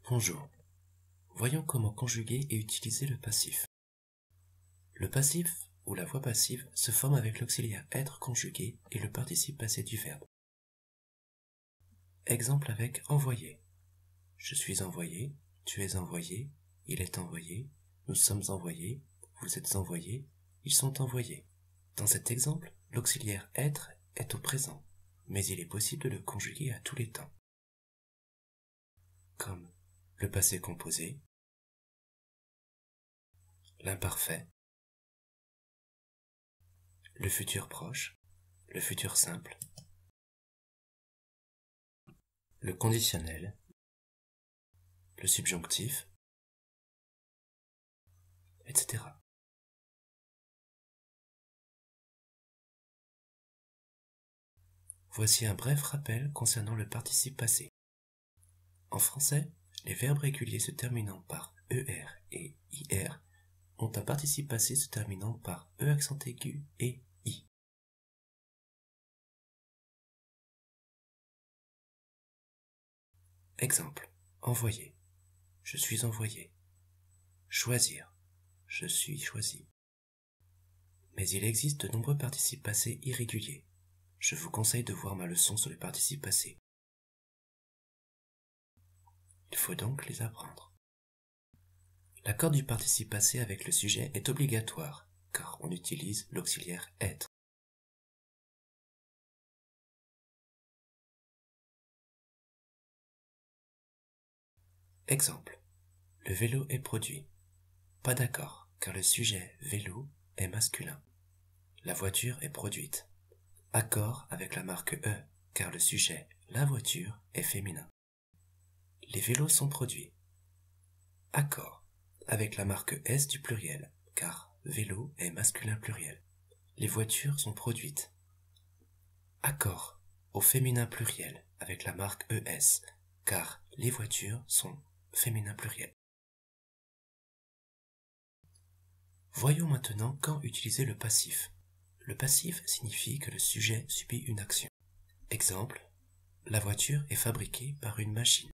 Bonjour. Voyons comment conjuguer et utiliser le passif. Le passif, ou la voix passive, se forme avec l'auxiliaire être conjugué et le participe passé du verbe. Exemple avec envoyer. Je suis envoyé, tu es envoyé, il est envoyé, nous sommes envoyés, vous êtes envoyés, ils sont envoyés. Dans cet exemple, l'auxiliaire être est au présent, mais il est possible de le conjuguer à tous les temps. Comme le passé composé, l'imparfait, le futur proche, le futur simple, le conditionnel, le subjonctif, etc. Voici un bref rappel concernant le participe passé. En français, les verbes réguliers se terminant par ER et IR ont un participe passé se terminant par E accent aigu et I. Exemple, envoyer, je suis envoyé. Choisir, je suis choisi. Mais il existe de nombreux participes passés irréguliers. Je vous conseille de voir ma leçon sur les participes passés. Il faut donc les apprendre. L'accord du participe passé avec le sujet est obligatoire, car on utilise l'auxiliaire être. Exemple. Le vélo est produit. Pas d'accord, car le sujet vélo est masculin. La voiture est produite. Accord avec la marque E, car le sujet la voiture est féminin. Les vélos sont produits. Accord avec la marque S du pluriel, car vélo est masculin pluriel. Les voitures sont produites. Accord au féminin pluriel avec la marque ES, car les voitures sont féminin pluriel. Voyons maintenant quand utiliser le passif. Le passif signifie que le sujet subit une action. Exemple, la voiture est fabriquée par une machine.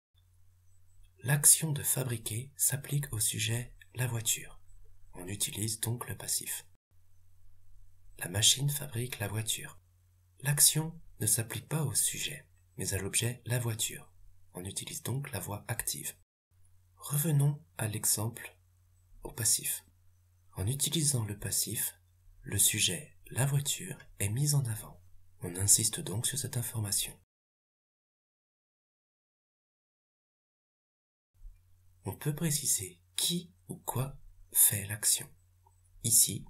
L'action de fabriquer s'applique au sujet la voiture. On utilise donc le passif. La machine fabrique la voiture. L'action ne s'applique pas au sujet, mais à l'objet la voiture. On utilise donc la voix active. Revenons à l'exemple au passif. En utilisant le passif, le sujet la voiture est mis en avant. On insiste donc sur cette information. On peut préciser qui ou quoi fait l'action. Ici,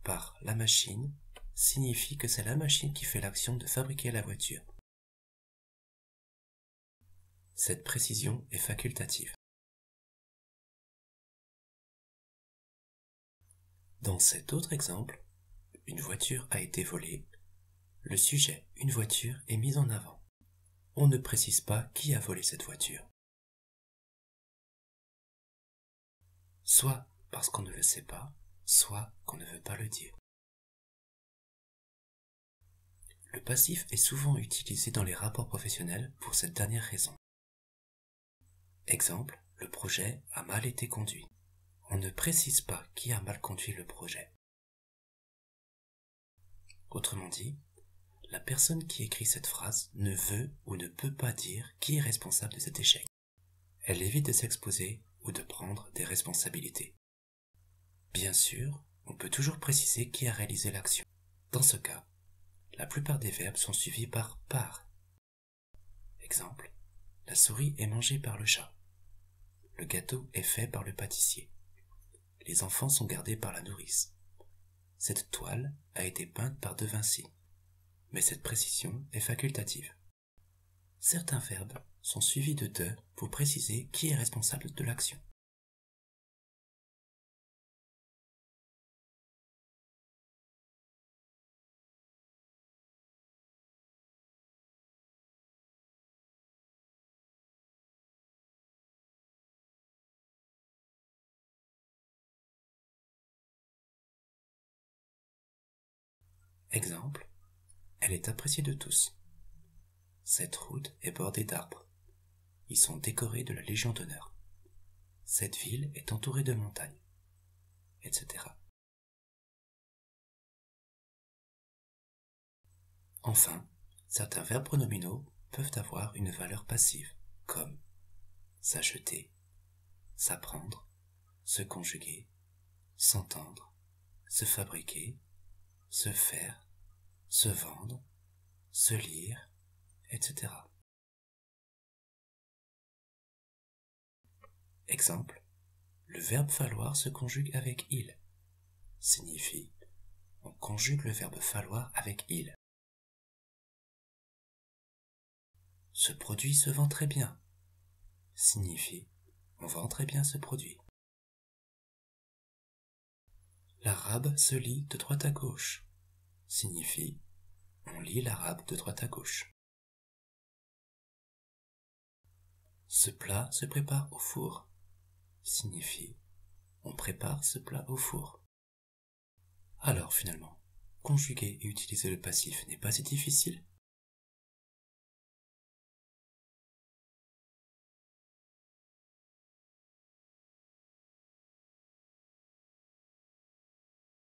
par la machine, signifie que c'est la machine qui fait l'action de fabriquer la voiture. Cette précision est facultative. Dans cet autre exemple, une voiture a été volée. Le sujet, une voiture, est mis en avant. On ne précise pas qui a volé cette voiture. Soit parce qu'on ne le sait pas, soit qu'on ne veut pas le dire. Le passif est souvent utilisé dans les rapports professionnels pour cette dernière raison. Exemple, le projet a mal été conduit. On ne précise pas qui a mal conduit le projet. Autrement dit, la personne qui écrit cette phrase ne veut ou ne peut pas dire qui est responsable de cet échec. Elle évite de s'exposer ou de prendre des responsabilités. Bien sûr, on peut toujours préciser qui a réalisé l'action. Dans ce cas, la plupart des verbes sont suivis par. Exemple, la souris est mangée par le chat. Le gâteau est fait par le pâtissier. Les enfants sont gardés par la nourrice. Cette toile a été peinte par De Vinci. Mais cette précision est facultative. Certains verbes sont suivis de pour préciser qui est responsable de l'action. Exemple, elle est appréciée de tous. Cette route est bordée d'arbres. Ils sont décorés de la Légion d'honneur. Cette ville est entourée de montagnes, etc. Enfin, certains verbes pronominaux peuvent avoir une valeur passive, comme s'acheter, s'apprendre, se conjuguer, s'entendre, se fabriquer, se faire, se vendre, se lire, etc. Exemple, le verbe falloir se conjugue avec il. Signifie on conjugue le verbe falloir avec il. Ce produit se vend très bien. Signifie on vend très bien ce produit. L'arabe se lit de droite à gauche. Signifie on lit l'arabe de droite à gauche. Ce plat se prépare au four. Signifie on prépare ce plat au four. Alors finalement, conjuguer et utiliser le passif n'est pas si difficile.